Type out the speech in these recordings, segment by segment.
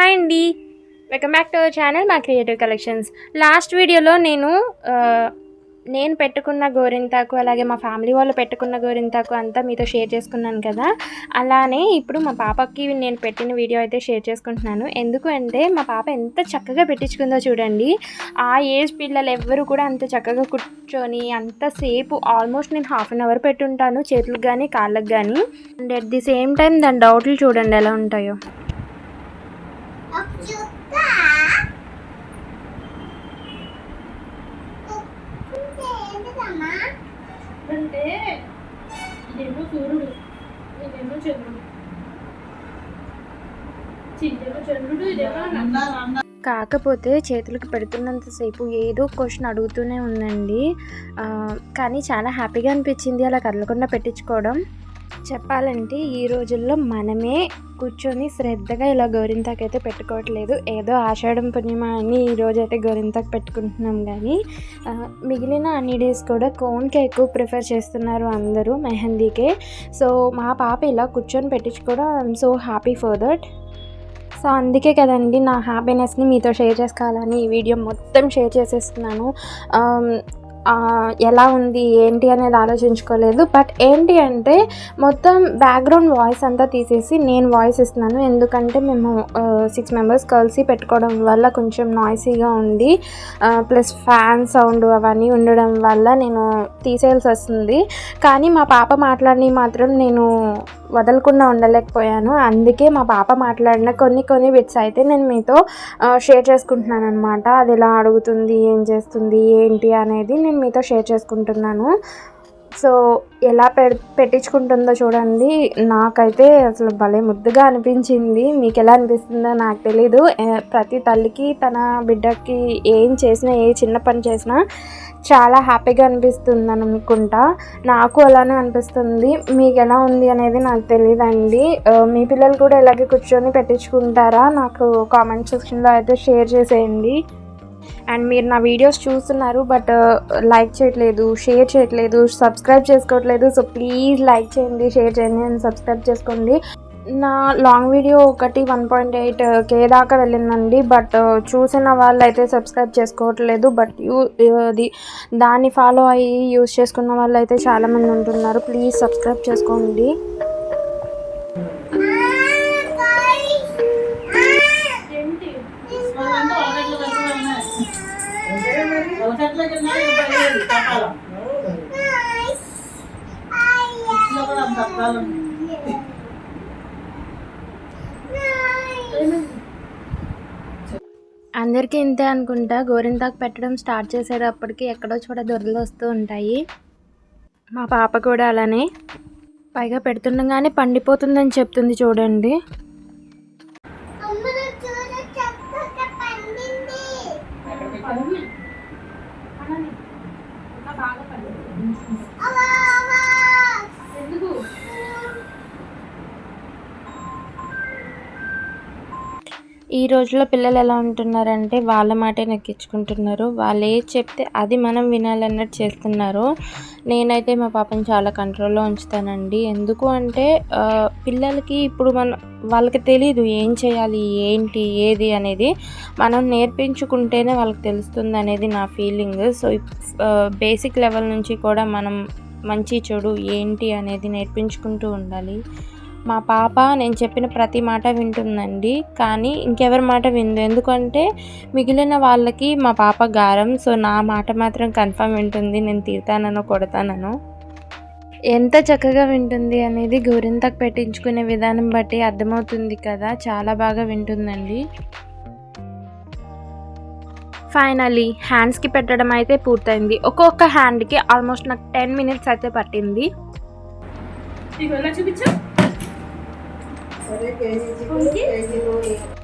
Hi అండి, welcome back to our channel మా creative collections. Last వీడియోలో నేను పెట్టుకున్న గోరింతాకు, అలాగే మా ఫ్యామిలీ వాళ్ళు పెట్టుకున్న గోరింతాకు అంతా మీతో షేర్ చేసుకున్నాను కదా. అలానే ఇప్పుడు మా పాపకి నేను పెట్టిన వీడియో అయితే షేర్ చేసుకుంటున్నాను. ఎందుకు అంటే మా పాప ఎంత చక్కగా పెట్టించుకుందో చూడండి. ఆ ఏజ్ పిల్లలు ఎవ్వరు కూడా అంత చక్కగా కూర్చొని అంతసేపు ఆల్మోస్ట్ నేను హాఫ్ అన్ అవర్ పెట్టుంటాను చేతులకు కానీ కాళ్ళకు కానీ. And at the same time దాని డౌట్లు చూడండి ఎలా ఉంటాయో. అంటే ఇదేమో సూర్యుడు, ఇదేమో చంద్రుడు, ఇదేమో చంద్రుడు, ఇదేమో. కాకపోతే చేతులకు పెడుతున్నంతసేపు ఏదో క్వశ్చన్ అడుగుతూనే ఉందండి. కానీ చాలా హ్యాపీగా అనిపించింది అలా కదలకుండా పెట్టించుకోవడం. చెప్పాలంటే ఈ రోజుల్లో మనమే కూర్చొని శ్రద్ధగా ఇలా గోరింతాకు అయితే పెట్టుకోవట్లేదు. ఏదో ఆషాఢం పుణ్యమా అని ఈరోజు అయితే గోరింతాకు పెట్టుకుంటున్నాం. కానీ మిగిలిన అన్ని డేస్ కూడా కోన్కే ఎక్కువ ప్రిఫర్ చేస్తున్నారు అందరూ, మెహందీకే. సో మా పాప ఇలా కూర్చొని పెట్టించుకోవడం I'm so happy for that. So అందుకే కదండి నా హ్యాపీనెస్ని మీతో షేర్ చేసుకోవాలని ఈ వీడియో మొత్తం షేర్ చేసేస్తున్నాను. ఎలా ఉంది ఏంటి అనేది ఆలోచించుకోలేదు. బట్ ఏంటి అంటే మొత్తం బ్యాక్గ్రౌండ్ వాయిస్ అంతా తీసేసి నేను వాయిస్ ఇస్తున్నాను. ఎందుకంటే మేము 6 మెంబర్స్ కలిసి పెట్టుకోవడం వల్ల కొంచెం నాయిసీగా ఉంది, ప్లస్ ఫ్యాన్ సౌండ్ అవన్నీ ఉండడం వల్ల నేను తీసేయాల్సి వస్తుంది. కానీ మా పాప మాట్లాడి మాత్రం నేను వదలకుండా ఉండలేకపోయాను. అందుకే మా పాప మాట్లాడిన కొన్ని బిట్స్ అయితే నేను మీతో షేర్ చేసుకుంటున్నాను అనమాట. అది ఎలా అడుగుతుంది, ఏం చేస్తుంది, ఏంటి అనేది నేను మీతో షేర్ చేసుకుంటున్నాను. సో ఎలా పెట్టించుకుంటుందో చూడండి. నాకైతే అసలు భలే ముద్దుగా అనిపించింది. మీకు ఎలా అనిపిస్తుందో నాకు తెలీదు. ప్రతి తల్లికి తన బిడ్డకి ఏం చేసినా, ఏ చిన్న పని చేసినా చాలా హ్యాపీగా అనిపిస్తుంది అనుకుంటా. నాకు అలానే అనిపిస్తుంది. మీకు ఎలా ఉంది అనేది నాకు తెలియదండి. మీ పిల్లలు కూడా ఇలాగే కూర్చొని పెట్టించుకుంటారా? నాకు కామెంట్ సెక్షన్లో అయితే షేర్ చేసేయండి. అండ్ మీరు నా వీడియోస్ చూస్తున్నారు బట్ లైక్ చేయట్లేదు, షేర్ చేయట్లేదు, సబ్స్క్రైబ్ చేసుకోవట్లేదు. సో ప్లీజ్ లైక్ చేయండి, షేర్ చేయండి అండ్ సబ్స్క్రైబ్ చేసుకోండి. నా లాంగ్ వీడియో ఒకటి 1.8K దాకా వెళ్ళిందండి. బట్ చూసిన వాళ్ళు అయితే సబ్స్క్రైబ్ చేసుకోవట్లేదు. బట్ దాన్ని ఫాలో అయ్యి యూజ్ చేసుకున్న వాళ్ళు అయితే చాలామంది ఉంటున్నారు. ప్లీజ్ సబ్స్క్రైబ్ చేసుకోండి. అందరికీ ఇంతే అనుకుంటా. గోరింతాకు పెట్టడం స్టార్ట్ చేసేటప్పటికి ఎక్కడో చోట దొరలు వస్తూ ఉంటాయి. మా పాప కూడా అలానే, పైగా పెడుతుండగానే పండిపోతుందని చెప్తుంది చూడండి. ఈ రోజుల్లో పిల్లలు ఎలా ఉంటున్నారంటే వాళ్ళ మాటే నెక్కించుకుంటున్నారు. వాళ్ళు ఏది చెప్తే అది మనం వినాలన్నట్టు చేస్తున్నారు. నేనైతే మా పాపని చాలా కంట్రోల్లో ఉంచుతానండి. ఎందుకు అంటే పిల్లలకి ఇప్పుడు వాళ్ళకి తెలీదు ఏం చేయాలి, ఏంటి, ఏది అనేది. మనం నేర్పించుకుంటేనే వాళ్ళకి తెలుస్తుంది అనేది నా ఫీలింగ్. సో బేసిక్ లెవెల్ నుంచి కూడా మనం మంచి చెడు ఏంటి అనేది నేర్పించుకుంటూ ఉండాలి. మా పాప నేను చెప్పిన ప్రతి మాట వింటుందండి, కానీ ఇంకెవరి మాట విందు. ఎందుకంటే మిగిలిన వాళ్ళకి మా పాప గారం. సో నా మాట మాత్రం కన్ఫర్మ్ వింటుంది. నేను తిడతానో కొడతానో. ఎంత చక్కగా వింటుంది అనేది గోరింతాకు పెట్టించుకునే విధానం బట్టి అర్థమవుతుంది కదా. చాలా బాగా వింటుందండి. ఫైనలీ హ్యాండ్స్కి పెట్టడం అయితే పూర్తయింది. ఒక్కొక్క హ్యాండ్కి ఆల్మోస్ట్ నాకు 10 minutes అయితే పట్టింది.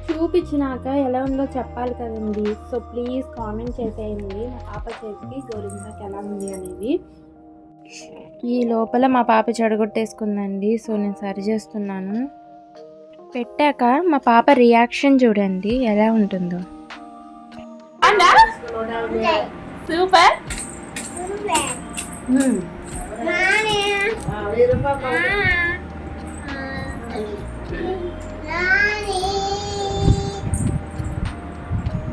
చూపించినాక ఎలా ఉందో చెప్పాలి కదండి. సో ప్లీజ్ కామెంట్ చేసేయండి మా పాప చేతికి గోరింతాకు ఎలా ఉంది అనేది. ఈ లోపల మా పాప చెడగొట్టేసుకుందండి. సో నేను సరి చేస్తున్నాను. పెట్టాక మా పాప రియాక్షన్ చూడండి ఎలా ఉంటుందో. సూపర్.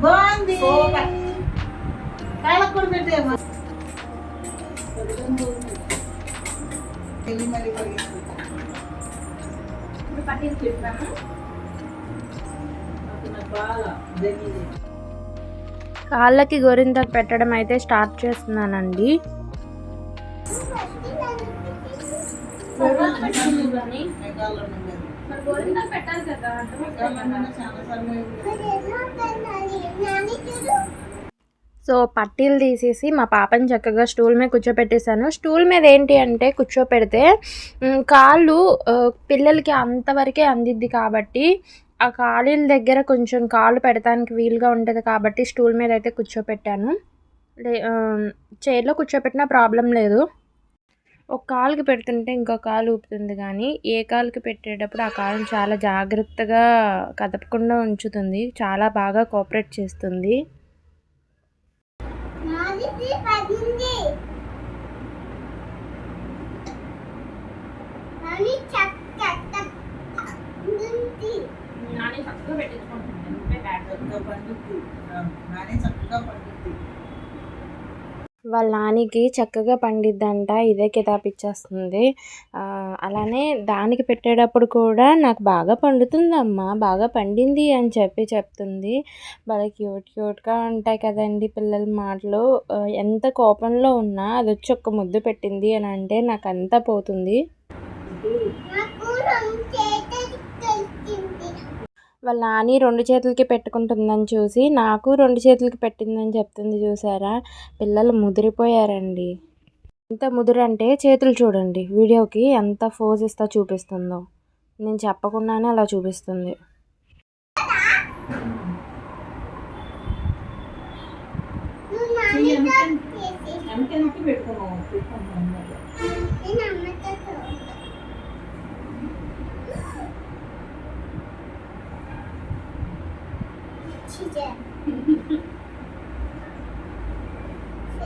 బాగుంది. సూపర్. కాళ్ళకు కూడా పెట్టేయమ్మా. చెయ్యి మళ్ళీ పరిగెత్తుకుంటా. ఇప్పుడు పట్టింది చెప్పాను. అప్పుడు నాకు బాగా జరిగింది. కాళ్ళకి గోరింటాకు పెట్టడం అయితే స్టార్ట్ చేస్తున్నానండి. గోరింటాకు పెట్టుకుంది కానీ మెగాల్లో ఉండేది. మరి గోరింటాకు పెట్టాలి కదా, అర్థమవుతుంది కదా. చాలా సార్లు సో పట్టీలు తీసేసి మా పాపని చక్కగా స్టూల్ మీద కూర్చోపెట్టేశాను. స్టూల్ మీద ఏంటి అంటే కూర్చోపెడితే కాళ్ళు పిల్లలకి అంతవరకే అందిద్ది కాబట్టి ఆ కాళ్ళ దగ్గర కొంచెం కాళ్ళు పెడతానికి వీలుగా ఉంటుంది కాబట్టి స్టూల్ మీద అయితే కూర్చోపెట్టాను. చైర్లో కూర్చోపెట్టినా ప్రాబ్లం లేదు. ఒక కాలుకి పెడుతుంటే ఇంకో కాలు ఊపుతుంది కానీ ఏ కాలుకి పెట్టేటప్పుడు ఆ కాలుని చాలా జాగ్రత్తగా కదపకుండా ఉంచుతుంది. చాలా బాగా కోఆపరేట్ చేస్తుంది. నాని చక్కగా పెట్టించుకుంటుంది, నువ్వే బ్యాడ్. చక్కగా పండుద్ది. నానే చక్కగా పండుద్ది. వాళ్ళ నానికి చక్కగా పండిద్దంట, ఇదే కితాబిచ్చేస్తుంది. అలానే దానికి పెట్టేటప్పుడు కూడా నాకు బాగా పండుతుందమ్మా, బాగా పండింది అని చెప్తుంది. బాగా క్యూట్గా ఉంటాయి కదండి పిల్లల మాటలు. ఎంత కోపంలో ఉన్నా అది వచ్చి ఒక్క ముద్దు పెట్టింది అని అంటే నాకు అంతా పోతుంది. వాళ్ళ నాని 2 చేతులకి పెట్టుకుంటుందని చూసి నాకు 2 చేతులకి పెట్టిందని చెప్తుంది. చూసారా, పిల్లలు ముదిరిపోయారండి. ఎంత ముదురు అంటే చేతులు చూడండి, వీడియోకి ఎంత ఫోజ్ ఇస్తా చూపిస్తుందో. నేను చెప్పకుండానే అలా చూపిస్తుంది. వెనక్కి పెట్టుకున్నాం.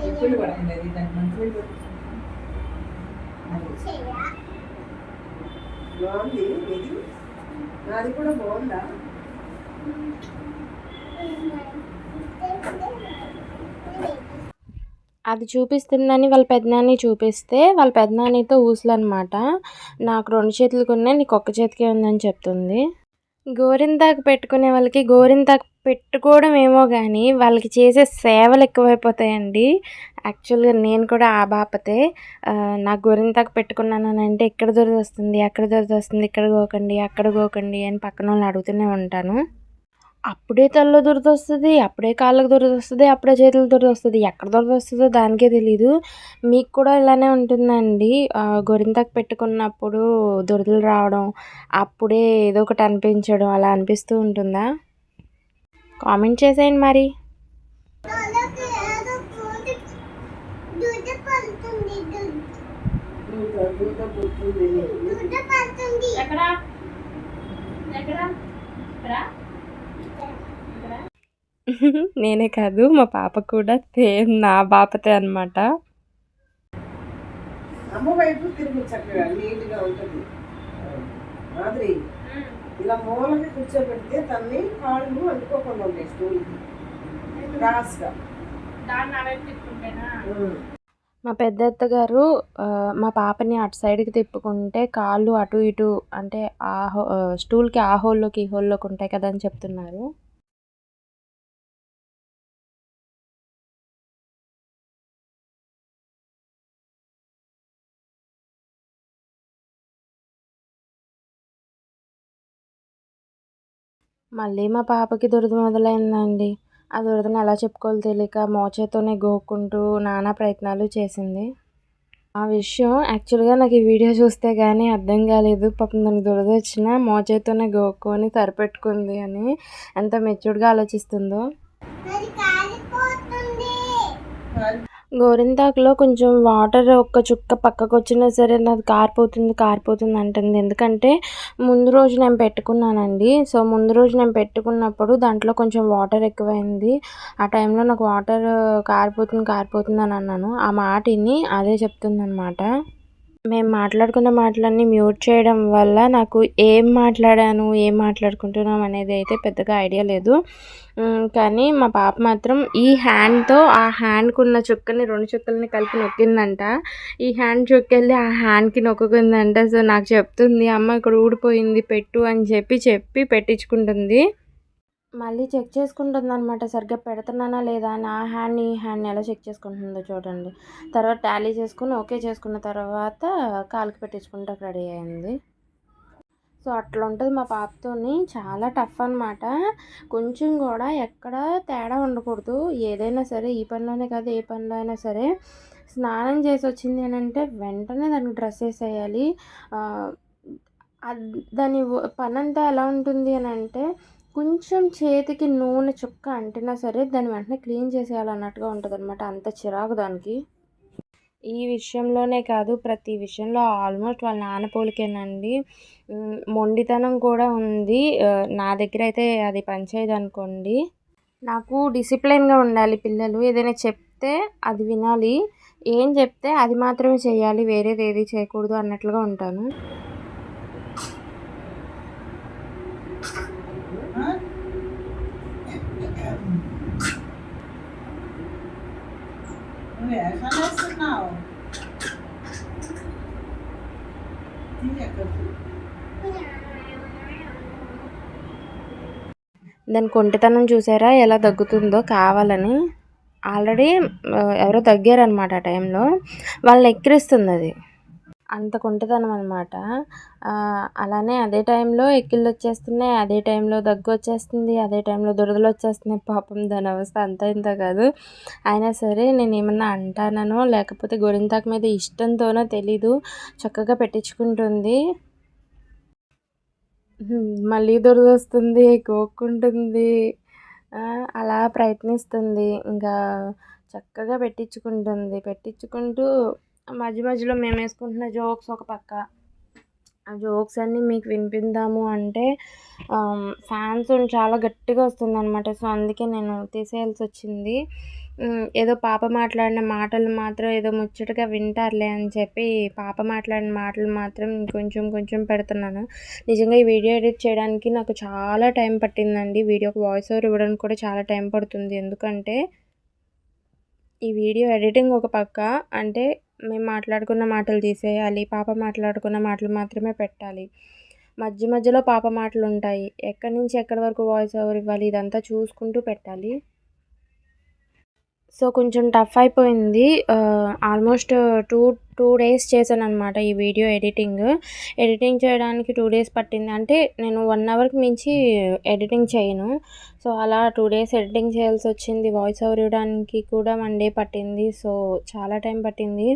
ఎప్పుడు పడండి అది దానికి మంచి బాగుంది. ఇది నాది కూడా బాగుందా? అది చూపిస్తుందని వాళ్ళ పెద్దనాన్ని చూపిస్తే వాళ్ళ పెద్దనాన్నతో ఊసులన్నమాట. నాకు 2 చేతులకు ఉన్నాయి, నీకు ఒక్క చేతికే ఉందని చెప్తుంది. గోరింటాకు పెట్టుకునే వాళ్ళకి గోరింటాకు పెట్టుకోవడం ఏమో కానీ వాళ్ళకి చేసే సేవలు ఎక్కువైపోతాయండి. యాక్చువల్గా నేను కూడా ఆ బాపతే. నాకు గోరింటాకు పెట్టుకున్నాను అంటే ఇక్కడ దొరికొస్తుంది, అక్కడ దొరికొస్తుంది, ఇక్కడ గోకండి, అక్కడ గోకండి అని పక్కన వాళ్ళని అడుగుతూనే ఉంటాను. అప్పుడే తలలో దురదొస్తుంది, అప్పుడే కాళ్ళకు దురదొస్తుంది, అప్పుడే చేతులకు దురదొస్తుంది. ఎక్కడ దురదొస్తుందో దానికే తెలీదు. మీకు కూడా ఇలానే ఉంటుందండి? గోరింటాకు పెట్టుకున్నప్పుడు దురదలు రావడం, అప్పుడే ఏదో ఒకటి అనిపించడం అలా అనిపిస్తూ ఉంటుందా? కామెంట్ చేసేయండి మరి. ఎక్కడ ఎక్కడ ఇక్కడ నేనే కాదు, మా పాప కూడా సేమ్ నా బాపతే అనమాట. అమ్మ వైపు తిరిగి చక్కగా నీట్గా ఉంటుంది. మాదిరి ఇలా మూలకి కూర్చోబెడితే తన్ని కాళ్ళు అందుకోకుండా ఉంటాయి స్టూల్కి క్రాస్గా. దాన్ని అలా తిప్పుకుంటేనా? మా పెద్ద అత్తగారు మా పాపని అటు సైడ్కి తిప్పుకుంటే కాళ్ళు అటు ఇటు అంటే స్టూల్కి ఆ హోల్లోకి ఈ హోల్లోకి ఉంటాయి కదా అని చెప్తున్నారు. మళ్ళీ మా పాపకి దురద మొదలైందండి. ఆ దురదను ఎలా చెప్పుకోవాలో తెలియక మోచేతోనే గోక్కుంటూ నానా ప్రయత్నాలు చేసింది. ఆ విషయం యాక్చువల్గా నాకు ఈ వీడియో చూస్తే కానీ అర్థం కాలేదు. పాపం దానికి దురద వచ్చినా మోచేతోనే గోక్కొని సరిపెట్టుకుంది అని ఎంత మెచ్యూర్డ్గా ఆలోచిస్తుందో. గోరింటాకులో కొంచెం వాటర్ ఒక్క చుక్క పక్కకు వచ్చినా సరే నాది కారిపోతుంది అంటుంది. ఎందుకంటే ముందు రోజు నేను పెట్టుకున్నానండి. సో ముందు రోజు నేను పెట్టుకున్నప్పుడు దాంట్లో కొంచెం వాటర్ ఎక్కువైంది. ఆ టైంలో నాకు వాటర్ కారిపోతుంది అని అన్నాను. ఆ మాట విని అదే చెప్తుందనమాట. మేము మాట్లాడుకున్న మాటలన్నీ మ్యూట్ చేయడం వల్ల నాకు ఏం మాట్లాడాను, ఏం మాట్లాడుకుంటున్నాం అనేది అయితే పెద్దగా ఐడియా లేదు. కానీ మా పాప మాత్రం ఈ హ్యాండ్‌తో ఆ హ్యాండ్‌కున్న చుక్కని 2 చుక్కలని కలిపి నొక్కిందంట. ఈ హ్యాండ్ చుక్కెళ్ళి ఆ హ్యాండ్‌కి నొక్కుకుందంట. సో, నాకు చెప్తుంది, "అమ్మ ఇక్కడ ఊడిపోయింది పెట్టు" అని చెప్పి పెట్టించుకుంటుంది. మళ్ళీ చెక్ చేసుకుంటుందనమాట. సరిగ్గా పెడుతున్నానా లేదా అని ఆ హ్యాండ్‌ని, ఈ హ్యాండ్‌ని ఎలా చెక్ చేసుకుంటుందో చూడండి. తర్వాత టాలీ చేసుకొని ఓకే చేసుకున్న తర్వాత కాలుకి పెట్టించుకుంటాకి రెడీ అయింది. సో, అట్లా ఉంటుంది మా పాపతోని. చాలా టఫ్ అనమాట. కొంచెం కూడా ఎక్కడ తేడా ఉండకూడదు. ఏదైనా సరే ఈ పనిలోనే కాదు ఏ పనిలో అయినా సరే స్నానం చేసి వచ్చింది అని అంటే వెంటనే దానికి డ్రెస్ వేసేయాలి. దాని పనంతా ఎలా ఉంటుంది అని అంటే కొంచెం చేతికి నూనె చుక్క అంటినా సరే దాన్ని వెంటనే క్లీన్ చేసేయాలన్నట్టుగా ఉంటుందన్నమాట. అంత చిరాకు దానికి. ఈ విషయంలోనే కాదు ప్రతి విషయంలో ఆల్మోస్ట్ వాళ్ళ నాన్న పోలికేనండి. మొండితనం కూడా ఉంది. నా దగ్గర అయితే అది పనిచేయదనుకోండి. నాకు డిసిప్లిన్‌గా ఉండాలి పిల్లలు. ఏదైనా చెప్తే అది వినాలి. ఏం చెప్తే అది మాత్రమే చేయాలి. వేరేది ఏది చేయకూడదు అన్నట్లుగా ఉంటాను. నువ్వు వేషాలు వేస్తున్నావు. దాని కొంటెతనం చూసారా ఎలా దగ్గుతుందో కావాలని. ఆల్రెడీ ఎవరో దగ్గారనమాట ఆ టైంలో. వాళ్ళని ఎక్కిరిస్తుంది అది. అంత కొంటెతనం అనమాట. అలానే అదే టైంలో ఎక్కిళ్ళు వచ్చేస్తున్నాయి, అదే టైంలో దగ్గు వచ్చేస్తుంది, అదే టైంలో దురదలు వచ్చేస్తున్నాయి. పాపం దాని అవస్థ అంతా ఇంత కాదు. అయినా సరే నేను ఏమన్నా అంటానో లేకపోతే గోరింటాకు మీద ఇష్టంతోనో తెలీదు, చక్కగా పెట్టించుకుంటుంది. మళ్ళీ దురద వస్తుంది, గోక్కుంటుంది, అలా ప్రయత్నిస్తుంది. ఇంకా చక్కగా పెట్టించుకుంటుంది. పెట్టించుకుంటూ మధ్య మధ్యలో మేము వేసుకుంటున్న జోక్స్ ఒక పక్క. ఆ జోక్స్ అన్నీ మీకు వినిపిద్దాము అంటే ఫ్యాన్ సౌండ్ చాలా గట్టిగా వస్తుందన్నమాట. సో, అందుకే నేను తీసేయాల్సి వచ్చింది. ఏదో పాప మాట్లాడిన మాటలు మాత్రం ఏదో ముచ్చటగా వింటారులే అని చెప్పి పాప మాట్లాడిన మాటలు మాత్రం కొంచెం పెడుతున్నాను. నిజంగా ఈ వీడియో ఎడిట్ చేయడానికి నాకు చాలా టైం పట్టిందండి. వీడియోకి వాయిస్ ఓవర్ ఇవ్వడానికి కూడా చాలా టైం పడుతుంది. ఎందుకంటే ఈ వీడియో ఎడిటింగ్ ఒక పక్క అంటే మేము మాట్లాడుకున్న మాటలు తీసేయాలి, పాప మాట్లాడుకున్న మాటలు మాత్రమే పెట్టాలి. మధ్యలో పాప మాటలు ఉంటాయి. ఎక్కడి నుంచి ఎక్కడి వరకు వాయిస్ ఓవర్ ఇవ్వాలి ఇదంతా చూసుకుంటూ పెట్టాలి. సో, కొంచెం టఫ్ అయిపోయింది. ఆల్మోస్ట్ 2 డేస్ చేశాననమాట ఈ వీడియో ఎడిటింగ్ చేయడానికి 2 డేస్ పట్టింది. అంటే నేను 1 అవర్కి మించి ఎడిటింగ్ చేయను. సో, అలా 2 డేస్ ఎడిటింగ్ చేయాల్సి వచ్చింది. వాయిస్ ఓవర్ ఇవ్వడానికి కూడా 1 డే పట్టింది. సో, చాలా టైం పట్టింది.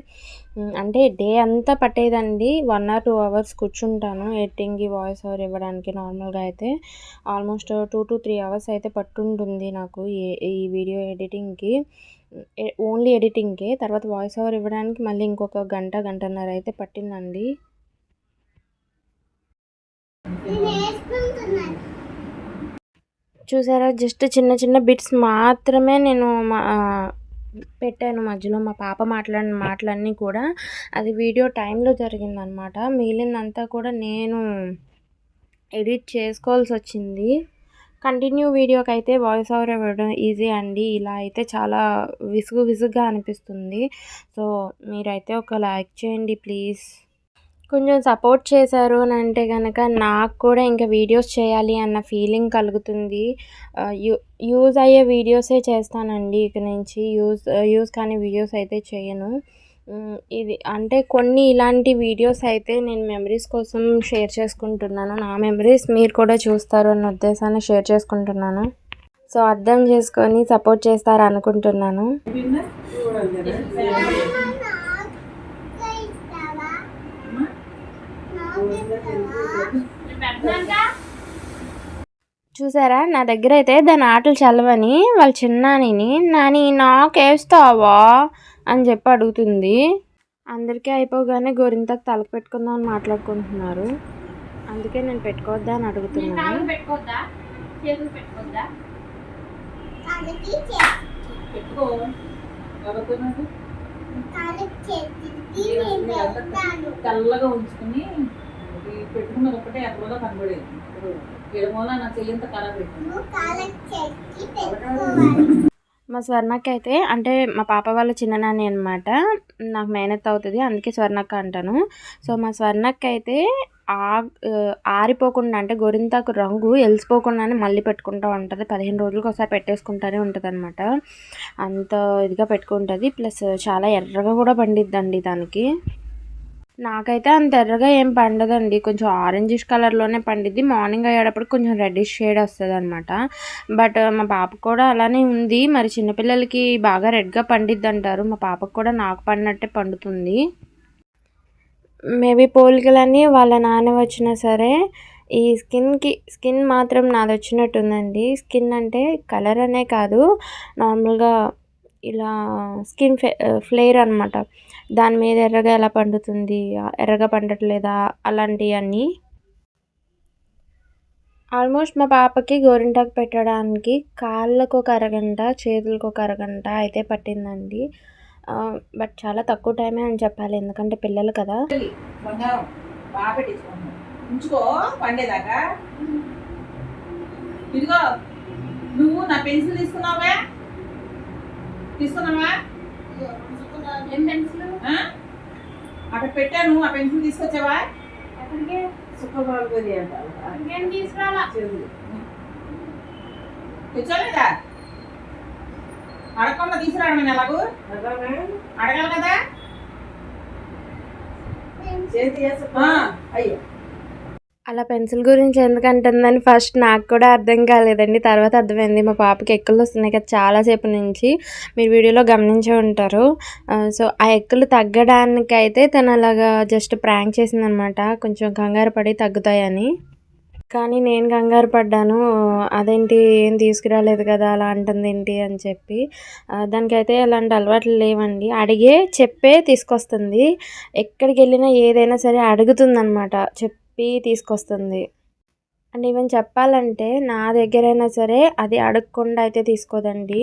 అంటే డే అంతా పట్టేదండి. 1 or 2 అవర్స్ కూర్చుంటాను ఎడిటింగ్‌కి, వాయిస్ ఓవర్ ఇవ్వడానికి. నార్మల్గా అయితే ఆల్మోస్ట్ 2 to 3 అవర్స్ అయితే పట్టుంటుంది నాకు ఈ వీడియో ఎడిటింగ్‌కి. ఓన్లీ ఎడిటింగ్‌కే. తర్వాత వాయిస్ ఓవర్ ఇవ్వడానికి మళ్ళీ ఇంకొక గంటన్నర అయితే పట్టిందండి. చూసారా జస్ట్ చిన్న బిట్స్ మాత్రమే నేను పెట్టాను మధ్యలో. మా పాప మాట్లాడిన మాటలన్నీ కూడా అది వీడియో టైంలో జరిగిందనమాట. మిగిలిందంతా కూడా నేను ఎడిట్ చేసుకోవాల్సి వచ్చింది. కంటిన్యూ వీడియోకి అయితే వాయిస్ ఓవర్ ఇవ్వడం ఈజీ అండి. ఇలా అయితే చాలా విసుగుగా అనిపిస్తుంది. సో, మీరైతే ఒక లైక్ చేయండి ప్లీజ్. కొంచెం సపోర్ట్ చేశారు అని అంటే కనుక నాకు కూడా ఇంకా వీడియోస్ చేయాలి అన్న ఫీలింగ్ కలుగుతుంది. యూజ్ అయ్యే వీడియోసే చేస్తానండి ఇక నుంచి. యూజ్ కాని వీడియోస్ అయితే చేయను. ఇది అంటే కొన్ని ఇలాంటి వీడియోస్ అయితే నేను మెమరీస్ కోసం షేర్ చేసుకుంటున్నాను. నా మెమరీస్ మీరు కూడా చూస్తారు అన్న ఉద్దేశాన్ని షేర్ చేసుకుంటున్నాను. సో, అర్థం చేసుకొని సపోర్ట్ చేస్తారు అనుకుంటున్నాను. చూసారా నా దగ్గర అయితే దాని ఆటలు చల్లవని వాళ్ళ చిన్నానిని నాని నాకేస్తావా అని చెప్పి అడుగుతుంది. అందరికీ అయిపోగానే గోరింతకు తలకు పెట్టుకుందాం అని మాట్లాడుకుంటున్నారు. అందుకే నేను పెట్టుకోవద్దా అని అడుగుతున్నాను. తెల్లగా ఉంచుకుని పెట్టుకున్నది ఒకటే ఎక్కడో కనబడేది. ఎడమూల నా చెయ్యంత ఖరాబ్ పెట్టింది. మా స్వర్ణక్క అయితే అంటే మా పాప వాళ్ళ చిన్ననాన్ని అనమాట. నాకు మేనత్త అవుతుంది, అందుకే స్వర్ణక్క అంటాను. సో మా స్వర్ణక్క అయితే ఆరిపోకుండా అంటే గోరింతాకు రంగు ఎలిసిపోకుండానే మళ్ళీ పెట్టుకుంటూ ఉంటుంది. 15 రోజులకు ఒకసారి పెట్టేసుకుంటూనే ఉంటుంది అనమాట. అంత ఇదిగా పెట్టుకుంటుంది. ప్లస్ చాలా ఎర్రగా కూడా పండిద్దండి దానికి. నాకైతే అంత ఎర్రగా ఏం పండదండి, కొంచెం ఆరెంజిష్ కలర్లోనే పండిద్ది. మార్నింగ్ అయ్యేటప్పుడు కొంచెం రెడ్డిష్ షేడ్ వస్తుంది అనమాట. బట్ మా పాపకు కూడా అలానే ఉంది. మరి చిన్నపిల్లలకి బాగా రెడ్గా పండిద్ది అంటారు. మా పాపకు కూడా నాకు పండినట్టే పండుతుంది. మేబీ పోలికలన్నీ వాళ్ళ నాన్న వచ్చినా సరే ఈ స్కిన్ మాత్రం నాది వచ్చినట్టుందండి. స్కిన్ అంటే కలర్ అనే కాదు, నార్మల్గా ఇలా స్కిన్ ఫ్లేర్ అనమాట. దాని మీద ఎర్రగా ఎలా పండుతుంది, ఎర్రగా పండట్లేదా అలాంటివన్నీ. ఆల్మోస్ట్ మా పాపకి గోరింటాకు పెట్టడానికి కాళ్ళకు ఒక అరగంట, చేతులకు ఒక అరగంట అయితే పట్టిందండి. బట్ చాలా తక్కువ టైమే అని చెప్పాలి, ఎందుకంటే పిల్లలు కదా. బంగారం బాగా పెట్టించుకుంటాం, ఉంచుకో పండేదాకా. ఇదిగో నువ్వు నా పెన్సిల్ తీసుకున్నావా? ఏం పెన్సిల్ అక్కడ పెట్టాను, ఆ పెన్సిల్ తీసుకొచ్చావా? ఎక్కడికి సుఖమార్గది అంట. ఏం తీసుకురాలా? తెచ్చాలేదా? అడగకుండా తీసుకురావడం ఎలాగూ అడగాలి కదా. అయ్యో అలా పెన్సిల్ గురించి ఎందుకంటుందని ఫస్ట్ నాకు కూడా అర్థం కాలేదండి. తర్వాత అర్థమైంది, మా పాపకి ఎక్కలు వస్తున్నాయి కదా చాలాసేపు నుంచి, మీరు వీడియోలో గమనించే ఉంటారు. సో ఆ ఎక్కలు తగ్గడానికైతే తను అలాగా జస్ట్ ప్రాంక్ చేసిందనమాట, కొంచెం కంగారు పడి తగ్గుతాయని. కానీ నేను కంగారు పడ్డాను, అదేంటి ఏం తీసుకురాలేదు కదా అలా అంటుంది ఏంటి అని చెప్పి. దానికైతే అలాంటి అలవాట్లు లేవండి, అడిగే చెప్పే తీసుకొస్తుంది. ఎక్కడికి వెళ్ళినా ఏదైనా సరే అడుగుతుందనమాట, చెప్పి తీసుకొస్తుంది. అండ్ ఈవెన్ చెప్పాలంటే నా దగ్గరైనా సరే అది అడగకుండా అయితే తీసుకోదండి.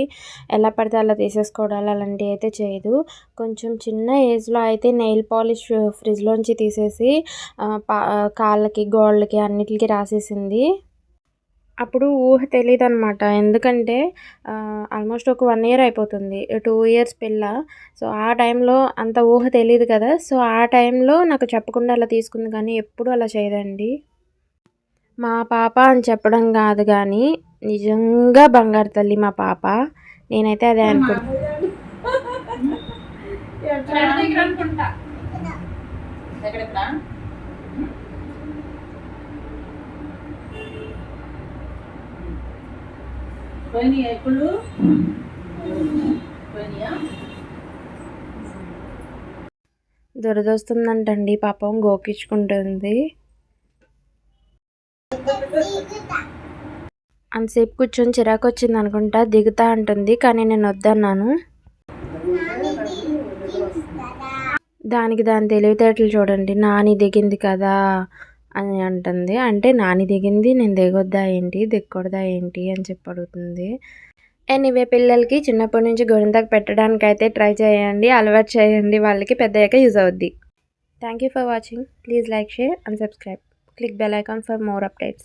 ఎలా పడితే అలా తీసేసుకోవడాలు అలాంటివి అయితే చేయదు. కొంచెం చిన్న ఏజ్లో అయితే నెయిల్ పాలిష్ ఫ్రిడ్జ్లోంచి తీసేసి కాళ్ళకి గోళ్ళకి అన్నిటికి రాసేసింది. అప్పుడు ఊహ తెలియదు అనమాట, ఎందుకంటే ఆల్మోస్ట్ ఒక 1 year అయిపోతుంది, 2 years పిల్ల. సో ఆ టైంలో అంత ఊహ తెలియదు కదా. సో ఆ టైంలో నాకు చెప్పకుండా అలా తీసుకుంది, కానీ ఎప్పుడు అలా చేయదండి. మా పాప అని చెప్పడం కాదు కానీ నిజంగా బంగారు తల్లి మా పాప. నేనైతే అదే అనుకుంటున్నాను. దగ్గర అనుకుంటా. ఎక్కడెక్కడ పోయినాయా ఇప్పుడు? పోయినాయా? దురదొస్తుందంటండి పాపం, గోకించుకుంటుంది. అంతసేపు కూర్చొని చిరాకు వచ్చింది అనుకుంటా, దిగుతా అంటుంది. కానీ నేను వద్దన్నాను. దానికి దాని తెలివితేటలు చూడండి, నాని దిగింది కదా అని అంటుంది. అంటే నాని దిగింది, నేను దిగొద్దా ఏంటి, దిగకూడదా ఏంటి అని చెప్పి అడుగుతుంది. ఎనీవే పిల్లలకి చిన్నప్పటి నుంచి గోరింటాకు పెట్టడానికి అయితే ట్రై చేయండి, అలవాటు చేయండి, వాళ్ళకి పెద్దయ్యాక యూజ్ అవుద్ది. Thank you for watching. Please like, share and subscribe. Click bell icon for more updates.